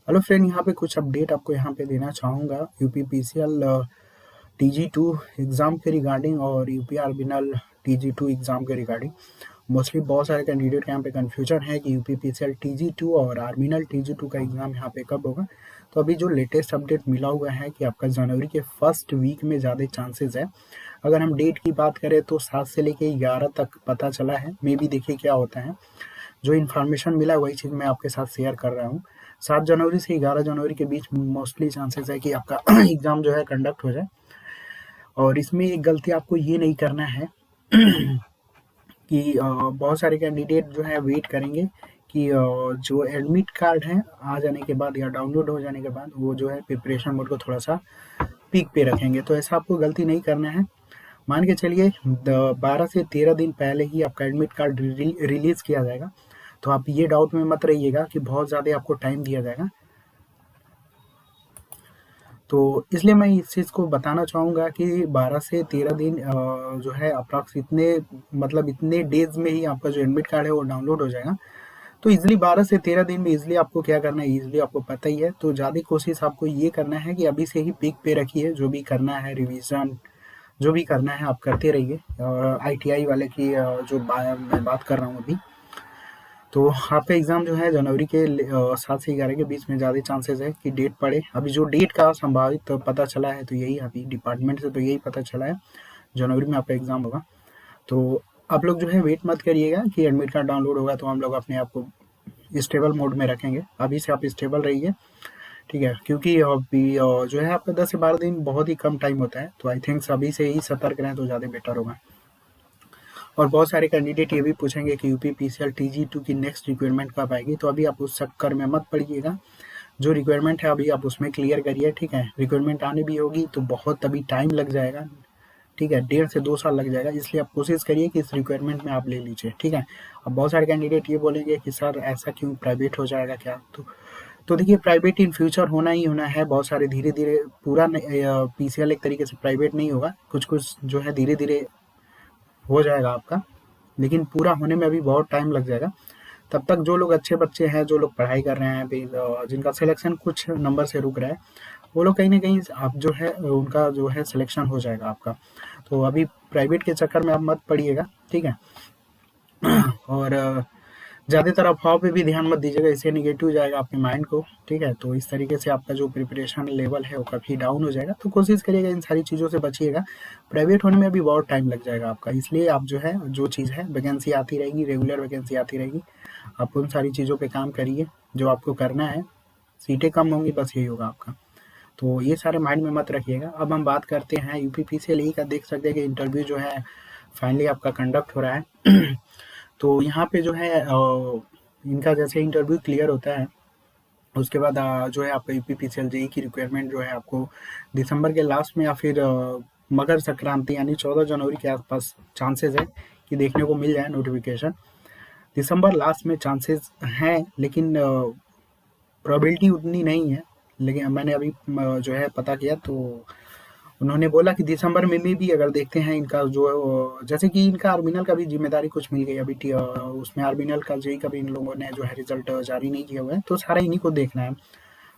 Hello friend, यहाँ पे कुछ अपडेट आपको यहाँ पे देना चाहूँगा यूपीपीसीएल TG2 एग्ज़ाम के रिगार्डिंग और यूपी आर्बिनल TG2 एग्ज़ाम के रिगार्डिंग। मोस्टली बहुत सारे कैंडिडेट यहाँ पे कन्फ्यूजन है कि यूपीपीसीएल TG2 और आर्बिनल TG2 का एग्ज़ाम यहाँ पे कब होगा। तो अभी जो लेटेस्ट अपडेट मिला हुआ है कि आपका जनवरी के फर्स्ट वीक में ज़्यादा चांसेस है। अगर हम डेट की बात करें तो 7 से लेके 11 तक पता चला है। मे बी देखिए क्या होता है। जो इन्फॉर्मेशन मिला वही चीज़ मैं आपके साथ शेयर कर रहा हूँ। 7 जनवरी से 11 जनवरी के बीच मोस्टली चांसेस है कि आपका एग्ज़ाम जो है कंडक्ट हो जाए। और इसमें एक गलती आपको ये नहीं करना है कि बहुत सारे कैंडिडेट जो है वेट करेंगे कि जो एडमिट कार्ड है आ जाने के बाद या डाउनलोड हो जाने के बाद वो जो है प्रिपरेशन मोड को थोड़ा सा पीक पे रखेंगे। तो ऐसा आपको गलती नहीं करना है। मान के चलिए 12 से 13 दिन पहले ही आपका एडमिट कार्ड रिलीज़ किया जाएगा। तो आप ये डाउट में मत रहिएगा कि बहुत ज़्यादा आपको टाइम दिया जाएगा। तो इसलिए मैं इस चीज़ को बताना चाहूँगा कि 12 से 13 दिन जो है अप्रॉक्स इतने डेज़ में ही आपका जो एडमिट कार्ड है वो डाउनलोड हो जाएगा। तो ईज़िली 12 से 13 दिन में ईज़िली आपको क्या करना है, ईज़िली आपको पता ही है। तो ज़्यादा कोशिश आपको ये करना है कि अभी से ही पीक पे रखिए। जो भी करना है रिवीज़न, जो भी करना है आप करते रहिए। ITI वाले की मैं बात कर रहा हूँ अभी। तो आपका एग्ज़ाम जो है जनवरी के 7 से 11 के बीच में ज़्यादा चांसेस है कि डेट पड़े। अभी जो डेट का संभावित तो पता चला है तो यही अभी डिपार्टमेंट से तो यही पता चला है, जनवरी में आपका एग्ज़ाम होगा। तो आप लोग जो है वेट मत करिएगा कि एडमिट कार्ड डाउनलोड होगा तो हम लोग अपने आप को स्टेबल मोड में रखेंगे। अभी से आप स्टेबल रहिए, ठीक है? क्योंकि अभी जो है आपका 10 से 12 दिन बहुत ही कम टाइम होता है। तो आई थिंक अभी से ही सतर्क रहें तो ज़्यादा बेटर होगा। और बहुत सारे कैंडिडेट ये भी पूछेंगे कि यूपीपीसीएल TG2 की नेक्स्ट रिक्वायरमेंट कब आएगी। तो अभी आप उस चक्कर में मत पड़िएगा। जो रिक्वायरमेंट है अभी आप उसमें क्लियर करिए, ठीक है? रिक्वायरमेंट आने भी होगी तो बहुत अभी टाइम लग जाएगा, ठीक है? 1.5 से 2 साल लग जाएगा। इसलिए आप कोशिश करिए कि इस रिक्वायरमेंट में आप ले लीजिए, ठीक है? अब बहुत सारे कैंडिडेट ये बोलेंगे कि सर ऐसा क्यों, प्राइवेट हो जाएगा क्या? तो देखिए, प्राइवेट इन फ्यूचर होना ही होना है। बहुत सारे धीरे-धीरे पूरा PCL एक तरीके से प्राइवेट नहीं होगा। कुछ-कुछ जो है धीरे-धीरे हो जाएगा आपका, लेकिन पूरा होने में अभी बहुत टाइम लग जाएगा। तब तक जो लोग अच्छे बच्चे हैं, जो लोग पढ़ाई कर रहे हैं अभी, जिनका सिलेक्शन कुछ नंबर से रुक रहा है, वो लोग कहीं न कहीं आप जो है उनका जो है सिलेक्शन हो जाएगा आपका। तो अभी प्राइवेट के चक्कर में आप मत पड़िएगा, ठीक है? और ज़्यादातर अफ़वाह पे भी ध्यान मत दीजिएगा, इससे नेगेटिव जाएगा आपके माइंड को, ठीक है? तो इस तरीके से आपका जो प्रिपरेशन लेवल है वो काफ़ी डाउन हो जाएगा। तो कोशिश करिएगा इन सारी चीज़ों से बचिएगा। प्राइवेट होने में अभी बहुत टाइम लग जाएगा आपका, इसलिए आप जो है जो चीज़ है वैकेंसी आती रहेगी, रेगुलर वैकेंसी आती रहेगी। आप उन सारी चीज़ों पे काम करिए, जो आपको करना है। सीटें कम होंगी, बस यही होगा आपका। तो ये सारे माइंड में मत रखिएगा। अब हम बात करते हैं यूपीपीसीएल का। देख सकते हैं कि इंटरव्यू जो है फाइनली आपका कंडक्ट हो रहा है। तो यहाँ पे जो है इनका जैसे इंटरव्यू क्लियर होता है उसके बाद जो है आपका यूपीपीसीएल जेई की रिक्वायरमेंट जो है आपको दिसंबर के लास्ट में या फिर मकर संक्रांति यानी 14 जनवरी के आसपास चांसेस है कि देखने को मिल जाए नोटिफिकेशन। दिसंबर लास्ट में चांसेस हैं, लेकिन प्रोबेबिलिटी उतनी नहीं है। लेकिन मैंने अभी जो है पता किया तो उन्होंने बोला कि दिसंबर में भी अगर देखते हैं इनका जो जैसे कि इनका आर्बिनल का भी जिम्मेदारी कुछ मिल गई अभी उसमें आर्बिनल का जेई का भी इन लोगों ने जो है रिजल्ट जारी नहीं किया हुआ है, तो सारा इन्हीं को देखना है।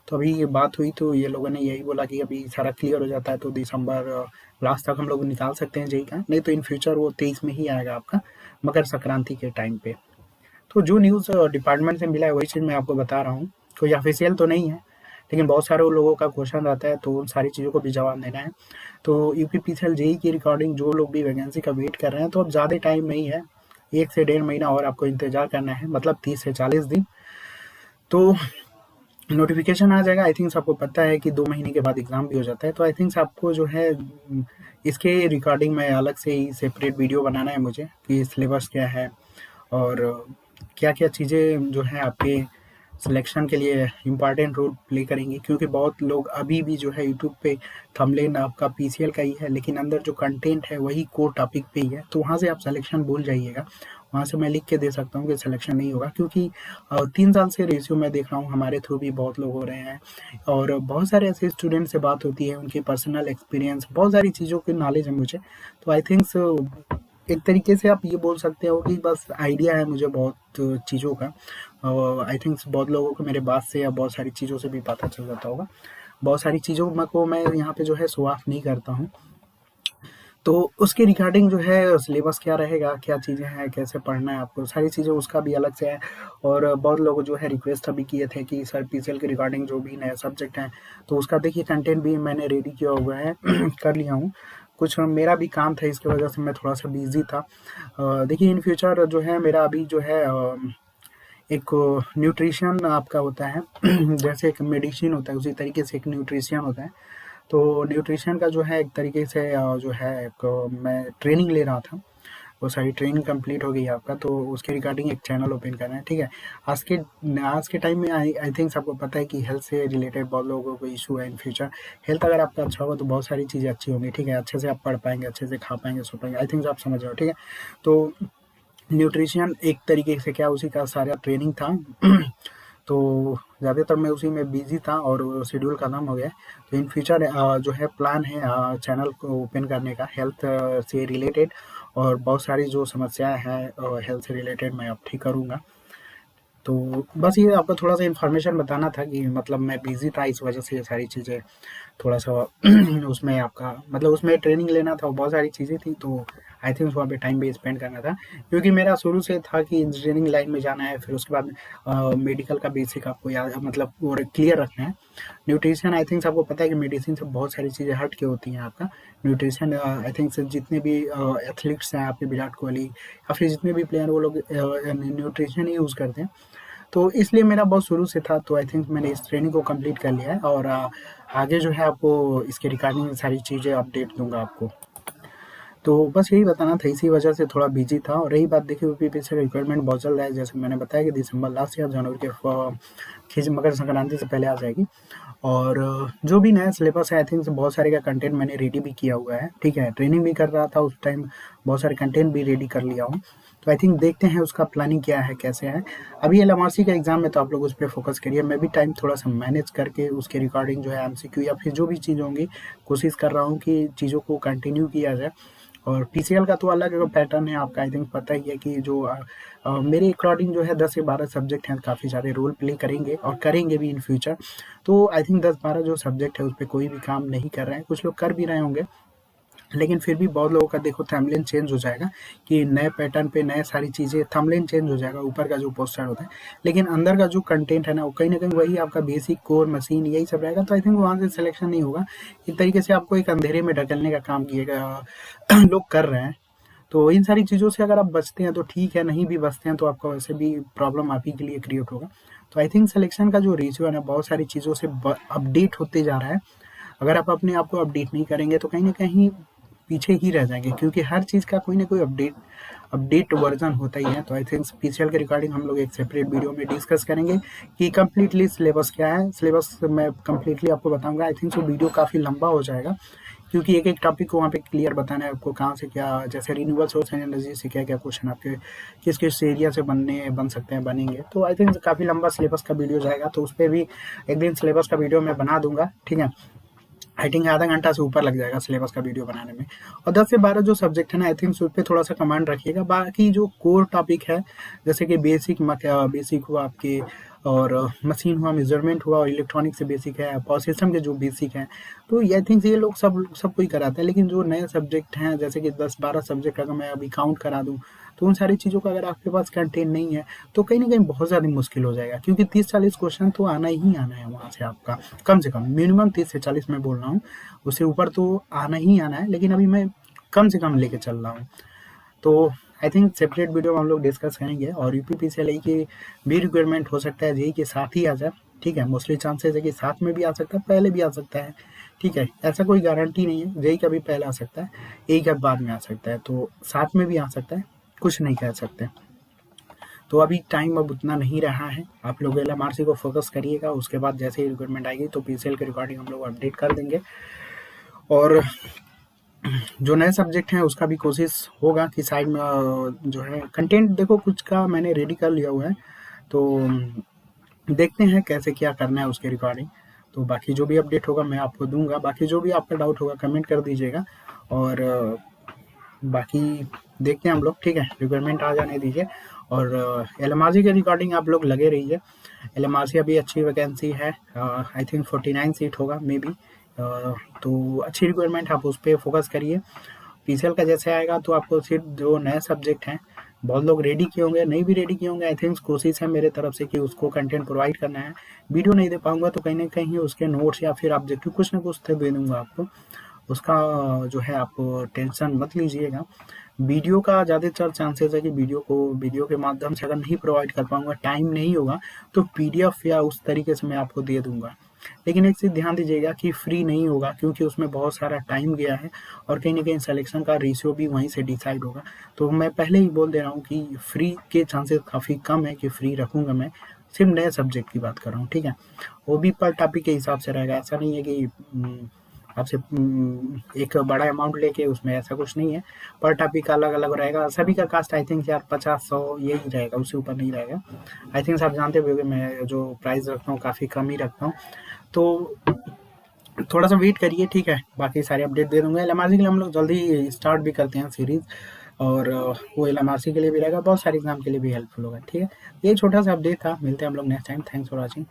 तो अभी ये बात हुई तो ये लोगों ने यही बोला कि अभी सारा क्लियर हो जाता है तो दिसंबर लास्ट तक हम लोग निकाल सकते हैं जेई का, नहीं तो इन फ्यूचर वो 23 में ही आएगा आपका मकर संक्रांति के टाइम पे। तो जो न्यूज़ डिपार्टमेंट से मिला है वही चीज़ मैं आपको बता रहा हूँ। कोई ऑफिशियल तो नहीं है, लेकिन बहुत सारे लोगों का क्वेश्चन रहता है तो उन सारी चीज़ों को भी जवाब देना है। तो यूपीपीसीएल जेई की रिकॉर्डिंग जो लोग भी वैकेंसी का वेट कर रहे हैं तो अब ज़्यादा टाइम नहीं है, 1 से 1.5 महीना और आपको इंतज़ार करना है, मतलब 30 से 40 दिन। तो नोटिफिकेशन आ जाएगा। आई थिंक आपको पता है कि 2 महीने के बाद एग्ज़ाम भी हो जाता है। तो आई थिंक आपको जो है इसके रिकॉर्डिंग में अलग से ही सेपरेट वीडियो बनाना है मुझे कि सिलेबस क्या है और क्या-क्या चीज़ें जो है आपके सिलेक्शन के लिए इम्पॉर्टेंट रोल प्ले करेंगी। क्योंकि बहुत लोग अभी भी जो है यूट्यूब पे थंबनेल आपका पीसीएल का ही है, लेकिन अंदर जो कंटेंट है वही कोर टॉपिक पे ही है, तो वहाँ से आप सिलेक्शन भूल जाइएगा। वहाँ से मैं लिख के दे सकता हूँ कि सिलेक्शन नहीं होगा, क्योंकि 3 साल से रेशियो मैं देख रहा हूँ, हमारे थ्रू भी बहुत लोग हो रहे हैं और बहुत सारे ऐसे स्टूडेंट से बात होती है, उनकी पर्सनल एक्सपीरियंस, बहुत सारी चीज़ों की नॉलेज है मुझे। तो आई थिंक एक तरीके से आप ये बोल सकते हो कि बस आइडिया है मुझे बहुत चीज़ों का। आई थिंक बहुत लोगों को मेरे बात से या बहुत सारी चीज़ों से भी पता चल जाता होगा। बहुत सारी चीज़ों को मैं यहाँ पे जो है शो ऑफ नहीं करता हूँ। तो उसके रिगार्डिंग जो है सिलेबस क्या रहेगा, क्या चीज़ें हैं, कैसे पढ़ना है आपको, सारी चीज़ें उसका भी अलग से है। और बहुत लोग जो है रिक्वेस्ट अभी किए थे कि सर पीसीएल के रिगार्डिंग जो भी नए सब्जेक्ट हैं, तो उसका देखिए कंटेंट भी मैंने रेडी किया हुआ है कर लिया हूँ। कुछ मेरा भी काम था, इसकी वजह से मैं थोड़ा-सा बिज़ी था। देखिए इन फ्यूचर जो है मेरा अभी जो है एक न्यूट्रिशन आपका होता है जैसे एक मेडिसिन होता है, उसी तरीके से एक न्यूट्रिशन होता है। तो न्यूट्रिशन का जो है एक तरीके से जो है एक मैं ट्रेनिंग ले रहा था, वो सारी ट्रेनिंग कंप्लीट हो गई है आपका, तो उसके रिगार्डिंग एक चैनल ओपन करना है, ठीक है। आज के टाइम में आई आई थिंक सबको पता है कि हेल्थ से रिलेटेड बहुत लोगों को इशू है इन फ्यूचर। हेल्थ अगर आपका अच्छा होगा तो बहुत सारी चीज़ें अच्छी होंगी, ठीक है। अच्छे से आप पढ़ पाएंगे, अच्छे से खा पाएंगे, सो पाएंगे। आई थिंक आप समझ रहे हो, ठीक है। तो न्यूट्रिशन एक तरीके से क्या उसी का सारा ट्रेनिंग था तो ज़्यादातर मैं उसी में बिजी था और शेड्यूल खत्म हो गया। तो इन फ्यूचर जो है प्लान है चैनल को ओपन करने का हेल्थ से रिलेटेड, और बहुत सारी जो समस्याएं हैं हेल्थ से रिलेटेड मैं अब ठीक करूँगा। तो बस ये आपको थोड़ा-सा इन्फॉर्मेशन बताना था कि मतलब मैं बिज़ी था, इस वजह से ये सारी चीज़ें थोड़ा-सा उसमें आपका मतलब उसमें ट्रेनिंग लेना था, बहुत सारी चीज़ें थी, तो आई थिंक वहाँ पे टाइम भी स्पेंड करना था। क्योंकि मेरा शुरू से था कि इंजीनियरिंग लाइन में जाना है, फिर उसके बाद मेडिकल का बेसिक आपको याद मतलब वो क्लियर रखना है। न्यूट्रिशन आई थिंक सबको पता है कि मेडिसिन से बहुत सारी चीज़ें हट के होती हैं आपका। न्यूट्रिशन आई थिंक से जितने भी एथलीट्स हैं आपके विराट कोहली या फिर जितने भी प्लेयर वो लोग न्यूट्रिशन ही यूज़ करते हैं। तो इसलिए मेरा बहुत शुरू से था, तो आई थिंक मैंने इस ट्रेनिंग को कंप्लीट कर लिया है और आगे जो है आपको इसके रिगार्डिंग सारी चीज़ें अपडेट दूँगा आपको। तो बस यही बताना था, इसी वजह से थोड़ा बिज़ी था। और रही बात देखिए यूपीपीएससी रिक्वायरमेंट बहुत जल्द है, जैसे मैंने बताया कि दिसंबर लास्ट या जनवरी के खींच मकर संक्रांति से पहले आ जाएगी। और जो भी नया सिलेबस है आई थिंक बहुत सारे का कंटेंट मैंने रेडी भी किया हुआ है, ठीक है। ट्रेनिंग भी कर रहा था उस टाइम, बहुत सारे कंटेंट भी रेडी कर लिया हूँ। तो आई थिंक देखते हैं उसका प्लानिंग क्या है, कैसे है। अभी एलएमआरसी का एग्ज़ाम है तो आप लोग उस पे फ़ोकस करिए। मैं भी टाइम थोड़ा-सा मैनेज करके उसके रिगार्डिंग जो है एमसीक्यू या फिर जो भी चीज़ होंगी, कोशिश कर रहा हूँ कि चीज़ों को कंटिन्यू किया जाए। और पीसीएल का तो अलग पैटर्न है आपका, आई थिंक पता ही है कि जो मेरे अकॉर्डिंग जो है 10 से 12 सब्जेक्ट हैं, काफ़ी सारे रोल प्ले करेंगे और करेंगे भी इन फ्यूचर। तो आई थिंक 10-12 जो सब्जेक्ट है उस पे कोई भी काम नहीं कर रहे हैं, कुछ लोग कर भी रहे होंगे, लेकिन फिर भी बहुत लोगों का देखो थंबनेल चेंज हो जाएगा कि नए पैटर्न पे नए सारी चीज़ें, थंबनेल चेंज हो जाएगा, ऊपर का जो पोस्टर होता है, लेकिन अंदर का जो कंटेंट है ना वो कहीं न कहीं वही आपका बेसिक कोर मशीन यही सब रहेगा। तो आई थिंक वहाँ से सिलेक्शन नहीं होगा। एक तरीके से आपको एक अंधेरे में ढकेलने का काम किएगा लोग कर रहे हैं। तो इन सारी चीज़ों से अगर आप बचते हैं तो ठीक है, नहीं भी बचते हैं तो आपका वैसे भी प्रॉब्लम आप ही के लिए क्रिएट होगा। तो आई थिंक सिलेक्शन का जो रेशियो है ना बहुत सारी चीज़ों से अपडेट होते जा रहा है। अगर आप अपने आप को अपडेट नहीं करेंगे तो कहीं न कहीं पीछे ही रह जाएँगे, क्योंकि हर चीज़ का कोई ना कोई अपडेट वर्ज़न होता ही है। तो आई थिंक पीसीएल के रिगार्डिंग हम लोग एक सेपरेट वीडियो में डिस्कस करेंगे कि कंप्लीटली सिलेबस क्या है। सिलेबस मैं कंप्लीटली आपको बताऊँगा। आई थिंक वो वीडियो काफ़ी लंबा हो जाएगा, क्योंकि एक-एक टॉपिक को वहाँ पे क्लियर बताना है आपको, कहाँ से क्या, जैसे रिन्यूएबल सोर्स एनर्जी से क्या-क्या क्वेश्चन आपके किस-किस एरिया से बन सकते हैं, बनेंगे। तो आई थिंक काफ़ी लंबा सिलेबस का वीडियो जाएगा, तो उसपे भी एक दिन सिलेबस का वीडियो मैं बना दूँगा, ठीक है। आई थिंक आधा घंटा से ऊपर लग जाएगा सिलेबस का वीडियो बनाने में। और 10 से 12 जो सब्जेक्ट है ना आई थिंक उस पे थोड़ा-सा कमांड रखिएगा। बाकी जो कोर टॉपिक है, जैसे कि बेसिक हुआ आपके, और मशीन हुआ, मेज़रमेंट हुआ, और इलेक्ट्रॉनिक से बेसिक है, पावर सिस्टम के जो बेसिक हैं, तो ये आई थिंक ये लोग सब कोई कराता है। लेकिन जो नए सब्जेक्ट हैं जैसे कि 10-12 सब्जेक्ट अगर मैं अभी काउंट करा दूँ, तो उन सारी चीज़ों का अगर आपके पास कंटेंट नहीं है, तो कहीं न कहीं बहुत ज़्यादा मुश्किल हो जाएगा, क्योंकि 30-40 क्वेश्चन तो आना ही आना है वहाँ से आपका, कम से कम मिनिमम 30 से 40 मैं बोल रहा हूँ, उससे ऊपर तो आना ही आना है, लेकिन अभी मैं कम से कम लेके चल रहा हूँ। तो आई थिंक सेपरेट वीडियो में हम लोग डिस्कस करेंगे, और यूपीपीसीएल की भी रिक्वायरमेंट हो सकता है जेईई के साथ ही आ जाए, ठीक है। मोस्टली चांसेस है कि साथ में भी आ सकता है, पहले भी आ सकता है, ठीक है। ऐसा कोई गारंटी नहीं है, जेईई का भी पहले आ सकता है, एई का बाद में आ सकता है, तो साथ में भी आ सकता है, कुछ नहीं कह सकते। तो अभी टाइम अब उतना नहीं रहा है, आप लोग एलएमआरसी को फोकस करिएगा, उसके बाद जैसे ही रिक्वायरमेंट आएगी तो पीसीएल के रिकॉर्डिंग हम लोग अपडेट कर देंगे। और जो नए सब्जेक्ट हैं उसका भी कोशिश होगा कि साइड में जो है कंटेंट देखो कुछ का मैंने रेडी कर लिया हुआ है, तो देखते हैं कैसे क्या करना है उसके रिगार्डिंग। तो बाकी जो भी अपडेट होगा मैं आपको दूंगा, बाकी जो भी आपका डाउट होगा कमेंट कर दीजिएगा। और बाकी देखते हैं हम लोग, ठीक है, रिक्वायरमेंट आ जाने दीजिए। और एलएमआरसी के रिगार्डिंग आप लोग लगे रहिए। एलएमआरसी अभी अच्छी वैकेंसी है, आई थिंक 49 सीट होगा मे बी, तो अच्छी रिक्वायरमेंट, आप उस पर फोकस करिए। पीसीएल का जैसे आएगा तो आपको सिर्फ जो नए सब्जेक्ट हैं, बहुत लोग रेडी किए होंगे, नहीं भी रेडी किए होंगे, आई थिंक कोशिश है मेरे तरफ से कि उसको कंटेंट प्रोवाइड करना है। वीडियो नहीं दे पाऊंगा तो कहीं ना कहीं उसके नोट्स या फिर ऑब्जेक्टिव कुछ ना कुछ तो दे दूंगा आपको, उसका जो है आप टेंशन मत लीजिएगा। वीडियो का ज़्यादातर चांसेस है कि वीडियो के माध्यम से अगर नहीं प्रोवाइड कर पाऊंगा, टाइम नहीं होगा, तो पीडीएफ या उस तरीके से मैं आपको दे दूंगा। लेकिन एक चीज़ ध्यान दीजिएगा कि फ्री नहीं होगा, क्योंकि उसमें बहुत सारा टाइम गया है और कहीं ना कहीं सिलेक्शन का रेशियो भी वहीं से डिसाइड होगा। तो मैं पहले ही बोल दे रहा हूँ कि फ्री के चांसेस काफ़ी कम है कि फ्री रखूँगा मैं। सिर्फ नए सब्जेक्ट की बात कर रहा हूँ, ठीक है। वो भी पर टॉपिक के हिसाब से रहेगा, ऐसा नहीं है कि आपसे एक बड़ा अमाउंट लेके, उसमें ऐसा कुछ नहीं है। पर टॉपिक अलग अलग रहेगा, सभी का कास्ट आई थिंक यार 50-100 यही रहेगा, उससे ऊपर नहीं रहेगा। आई थिंक आप जानते होंगे मैं जो प्राइस रखता हूँ काफ़ी कम ही रखता हूँ। तो थोड़ा सा वेट करिए, ठीक है, बाकी सारे अपडेट दे दूंगा। एलएमआरसी के लिए हम लोग जल्दी स्टार्ट भी करते हैं सीरीज, और वो एलएमआरसी के लिए भी रहेगा, बहुत सारे एग्जाम के लिए भी हेल्पफुल होगा, ठीक है। ये छोटा सा अपडेट था, मिलते हैं हम लोग next time. Thanks for watching.